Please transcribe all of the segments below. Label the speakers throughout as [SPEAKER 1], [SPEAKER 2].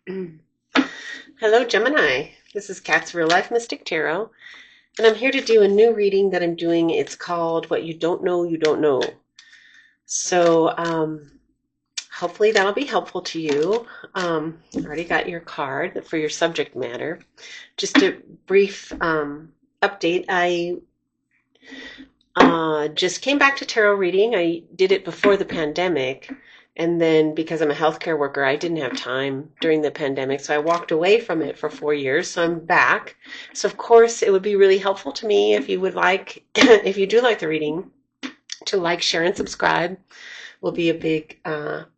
[SPEAKER 1] Hello, Gemini. This is Kat's Real Life Mystic Tarot, and I'm here to do a new reading that I'm doing. It's called What You Don't Know, You Don't Know. So, hopefully that'll be helpful to you. I already got your card for your subject matter. Just a brief update. I just came back to tarot reading. I did it before the pandemic. And then because I'm a healthcare worker, I didn't have time during the pandemic. So I walked away from it for 4 years. So I'm back. So of course, it would be really helpful to me if you would like, if you do like the reading, to like, share, and subscribe will be a big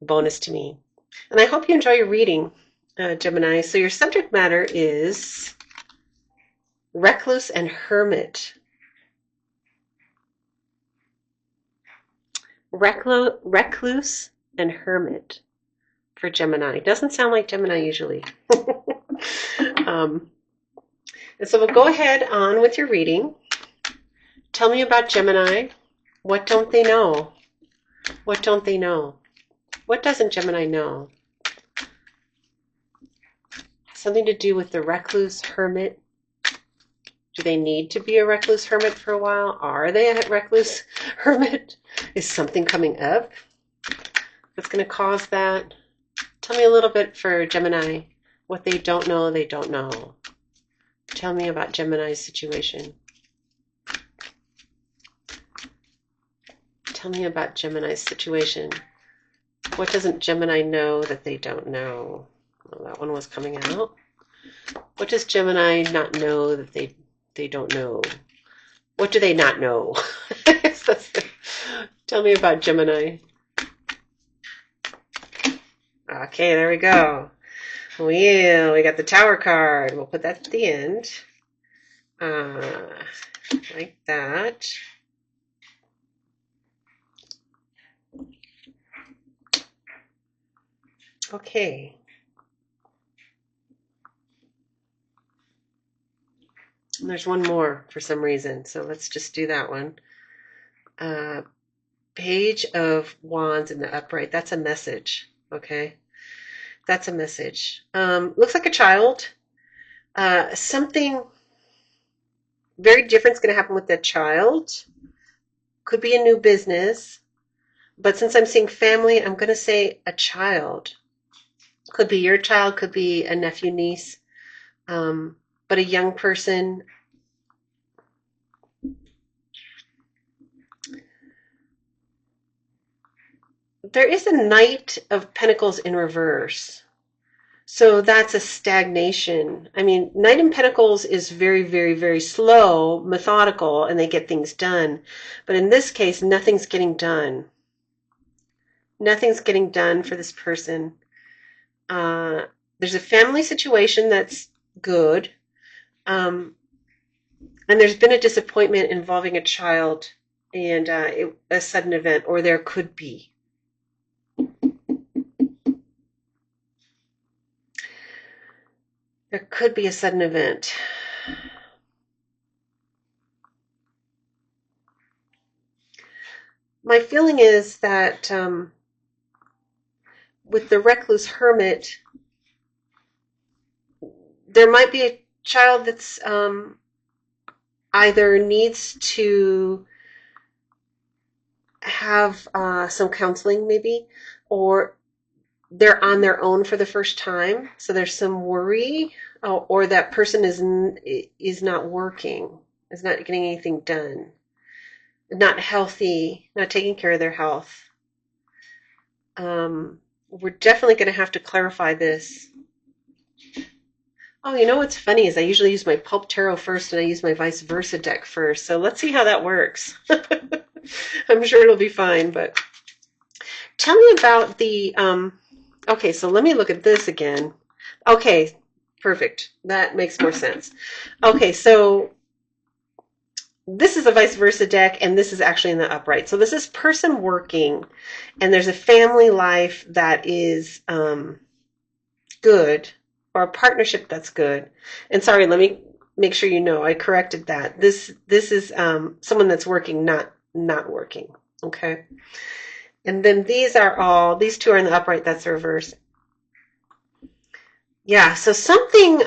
[SPEAKER 1] bonus to me. And I hope you enjoy your reading, Gemini. So your subject matter is Recluse and Hermit. Recluse and Hermit for Gemini. Doesn't sound like Gemini usually. And so we'll go ahead on with your reading. Tell me about Gemini. What don't they know? What don't they know? What doesn't Gemini know? Something to do with the recluse hermit. Do they need to be a recluse hermit for a while? Are they a recluse hermit? Is something coming up that's going to cause that? Tell me a little bit for Gemini. What they don't know, they don't know. Tell me about Gemini's situation. Tell me about Gemini's situation. What doesn't Gemini know that they don't know? Well, that one was coming out. What does Gemini not know that they don't know? What do they not know? Tell me about Gemini. Okay, there we go. We got the Tower card. We'll put that at the end. Like that. Okay. And there's one more for some reason, so let's just do that one. Page of Wands in the upright. That's a message, okay? That's a message. Looks like a child. Something very different is going to happen with that child. Could be a new business. But since I'm seeing family, I'm going to say a child. Could be your child, could be a nephew, niece. But a young person. There is a Knight of Pentacles in reverse. So that's a stagnation. I mean, Knight in Pentacles is very, very, very slow, methodical, and they get things done. But in this case, nothing's getting done. Nothing's getting done for this person. There's a family situation that's good. And there's been a disappointment involving a child and a sudden event, or there could be. There could be a sudden event. My feeling is that with the recluse hermit, there might be a child that's either needs to have some counseling maybe, or they're on their own for the first time. So there's some worry, or that person is not working, is not getting anything done, not healthy, not taking care of their health. We're definitely going to have to clarify this. Oh, you know what's funny is I usually use my PULP Tarot first and I use my vice versa deck first. So let's see how that works. I'm sure it'll be fine, but tell me about the, okay, so let me look at this again. Okay, perfect. That makes more sense. Okay, so this is a vice versa deck, and this is actually in the upright. So this is person working, and there's a family life that is good, or a partnership that's good. And sorry, let me make sure you know I corrected that. This is someone that's working, not working. Okay. And then these two are in the upright. That's the reverse. Yeah, so something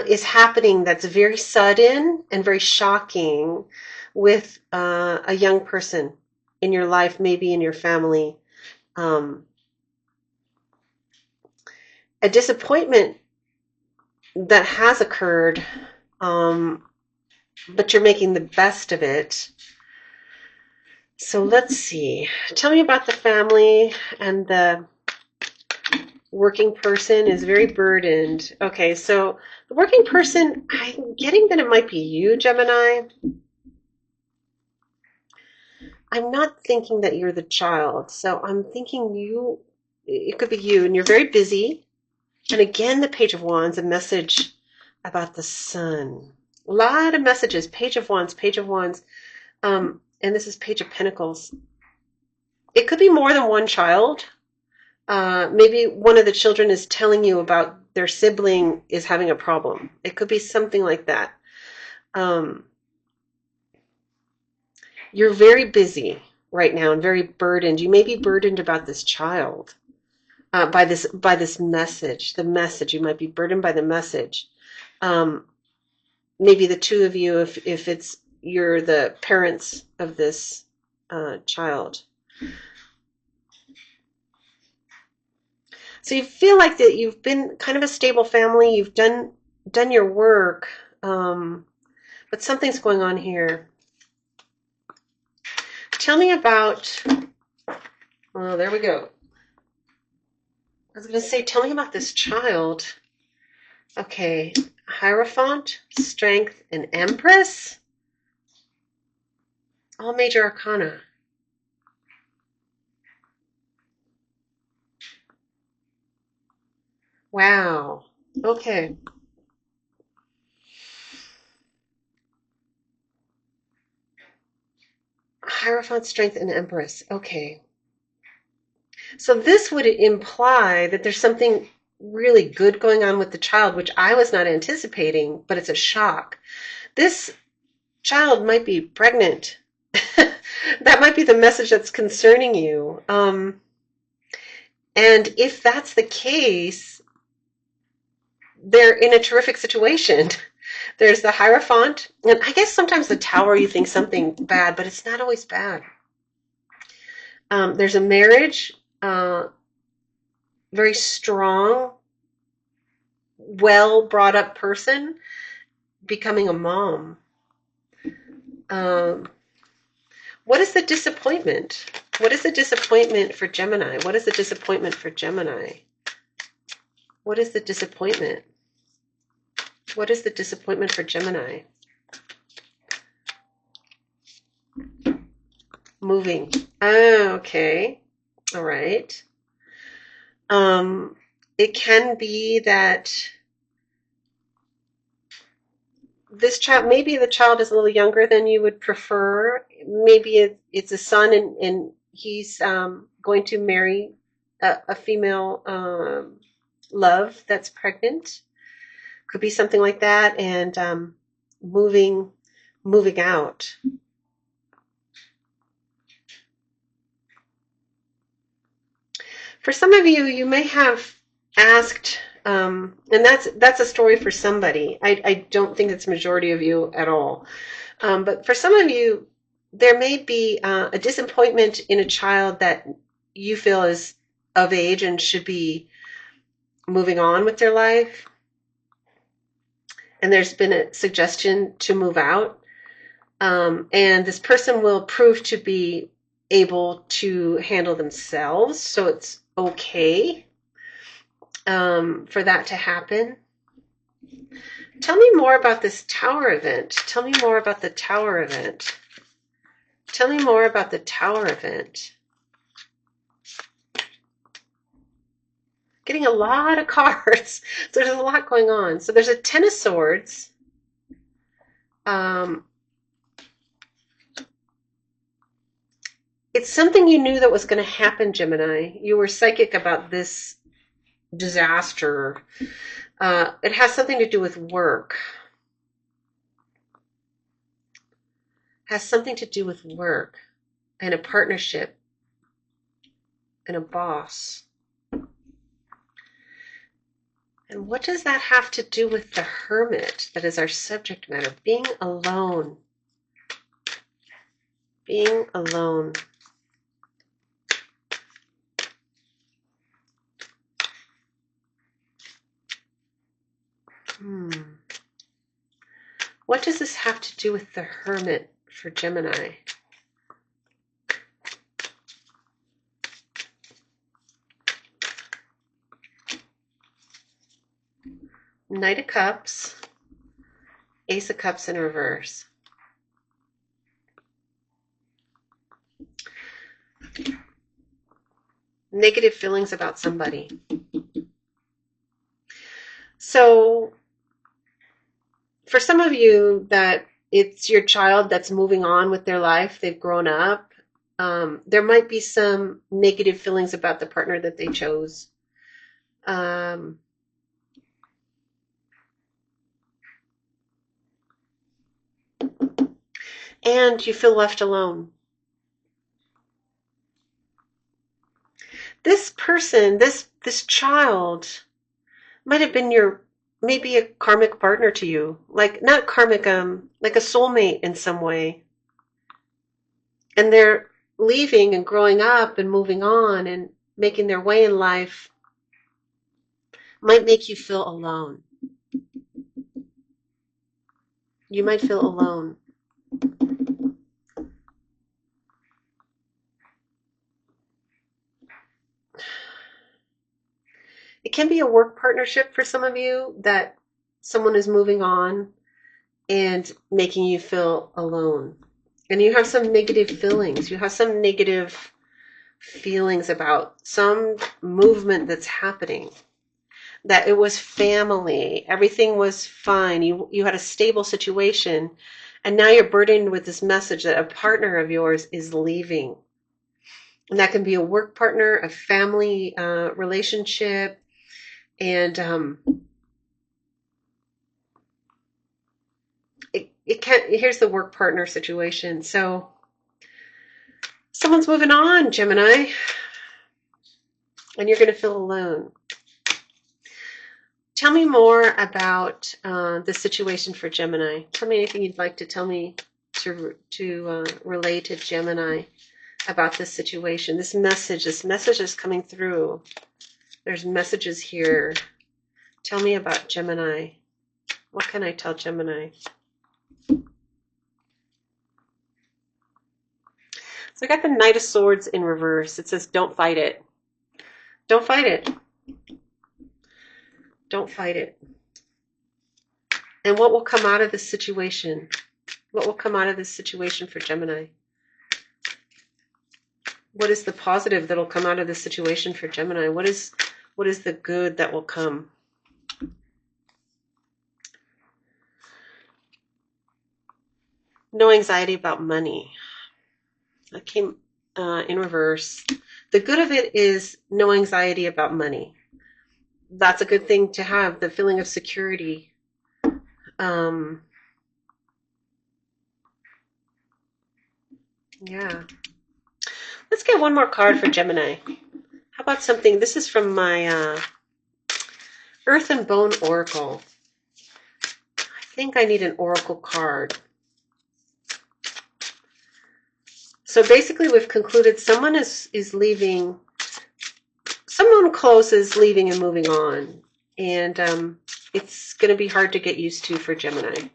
[SPEAKER 1] is happening that's very sudden and very shocking with a young person in your life, maybe in your family. Um, a disappointment that has occurred, um, but you're making the best of it. So let's see. Tell me about the family, and the working person is very burdened. Okay, so the working person, I'm getting that it might be you, Gemini. I'm not thinking that you're the child. So I'm thinking it could be you, and you're very busy. And again, the Page of Wands, a message about the sun. A lot of messages. Page of Wands, Page of Wands. And this is Page of Pentacles. It could be more than one child. Maybe one of the children is telling you about their sibling is having a problem. It could be something like that. Um, you're very busy right now and very burdened. You may be burdened about this child, by this message. The message, you might be burdened by the message. Um, maybe the two of you, if you're the parents of this child. So you feel like that you've been kind of a stable family. You've done your work, but something's going on here. Tell me about. Oh, there we go. I was going to say, tell me about this child. Okay, Hierophant, Strength, and Empress. All major arcana. Wow. Okay. Hierophant, Strength, and Empress. Okay. So this would imply that there's something really good going on with the child, which I was not anticipating, but it's a shock. This child might be pregnant. That might be the message that's concerning you. And if that's the case, they're in a terrific situation. There's the Hierophant, and I guess sometimes the Tower, you think something bad, but it's not always bad. There's a marriage, very strong, well brought up person becoming a mom. Um, what is the disappointment? What is the disappointment for Gemini? What is the disappointment for Gemini? What is the disappointment? What is the disappointment for Gemini? Moving. Oh, okay. All right. It can be that this child, maybe the child is a little younger than you would prefer. Maybe it's a son, and he's going to marry a female love that's pregnant. Could be something like that, and moving out. For some of you, you may have asked, and that's a story for somebody. I don't think it's the majority of you at all. But for some of you, there may be a disappointment in a child that you feel is of age and should be moving on with their life. And there's been a suggestion to move out. And this person will prove to be able to handle themselves. So it's okay for that to happen. Tell me more about this Tower event. Tell me more about the Tower event. Tell me more about the Tower event. Getting a lot of cards. So there's a lot going on. So there's a Ten of Swords. It's something you knew that was going to happen, Gemini. You were psychic about this disaster. It has something to do with work. Has something to do with work and a partnership and a boss. And what does that have to do with the Hermit? That is our subject matter. Being alone. Being alone. What does this have to do with the Hermit for Gemini? Knight of Cups, Ace of Cups in reverse. Negative feelings about somebody. So for some of you that it's your child that's moving on with their life, they've grown up, there might be some negative feelings about the partner that they chose. And you feel left alone. This person, this child might have been maybe a karmic partner to you. Like, not karmic, like a soulmate in some way. And they're leaving and growing up and moving on and making their way in life. Might make you feel alone. You might feel alone. It can be a work partnership for some of you, that someone is moving on and making you feel alone. And you have some negative feelings. You have some negative feelings about some movement that's happening. That it was family. Everything was fine. You had a stable situation. And now you're burdened with this message that a partner of yours is leaving. And that can be a work partner, a family relationship. And it can't. Here's the work partner situation. So someone's moving on, Gemini, and you're going to feel alone. Tell me more about the situation for Gemini. Tell me anything you'd like to tell me to relate to Gemini about this situation. This message is coming through. There's messages here. Tell me about Gemini. What can I tell Gemini? So I got the Knight of Swords in reverse. It says, don't fight it. Don't fight it. Don't fight it. And what will come out of this situation? What will come out of this situation for Gemini? What is the positive that will come out of this situation for Gemini? What is the good that will come? No anxiety about money. That came in reverse. The good of it is no anxiety about money. That's a good thing to have, the feeling of security. Yeah. Let's get one more card for Gemini. How about something? This is from my Earth and Bone Oracle. I think I need an oracle card. So basically we've concluded someone is leaving. Someone close is leaving and moving on. And it's going to be hard to get used to for Gemini.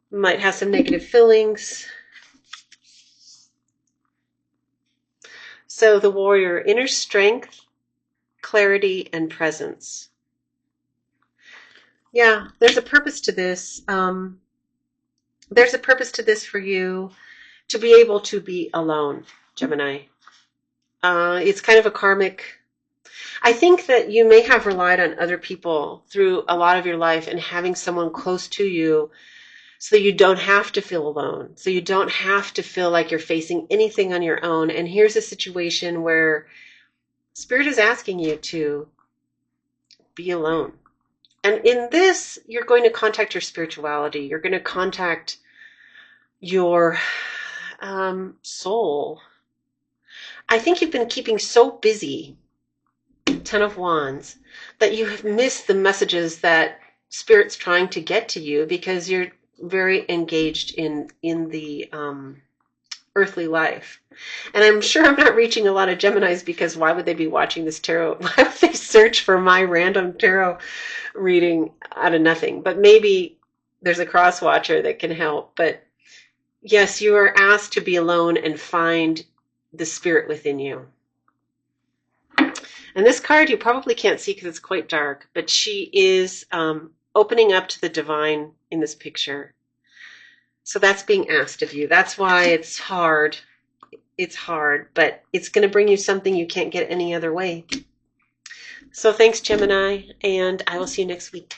[SPEAKER 1] Might have some negative feelings. So the warrior, inner strength, clarity, and presence. Yeah, there's a purpose to this. There's a purpose to this for you, to be able to be alone, Gemini. It's kind of a karmic. I think that you may have relied on other people through a lot of your life, and having someone close to you so that you don't have to feel alone, so you don't have to feel like you're facing anything on your own. And here's a situation where Spirit is asking you to be alone. And in this, you're going to contact your spirituality. You're going to contact your soul. I think you've been keeping so busy Ten of Wands, that you have missed the messages that Spirit's trying to get to you because you're very engaged in the earthly life. And I'm sure I'm not reaching a lot of Geminis, because why would they be watching this tarot? Why would they search for my random tarot reading out of nothing? But maybe there's a cross watcher that can help. But yes, you are asked to be alone and find the spirit within you. And this card you probably can't see because it's quite dark, but she is opening up to the divine in this picture. So that's being asked of you. That's why it's hard. It's hard, but it's going to bring you something you can't get any other way. So thanks, Gemini, and I will see you next week.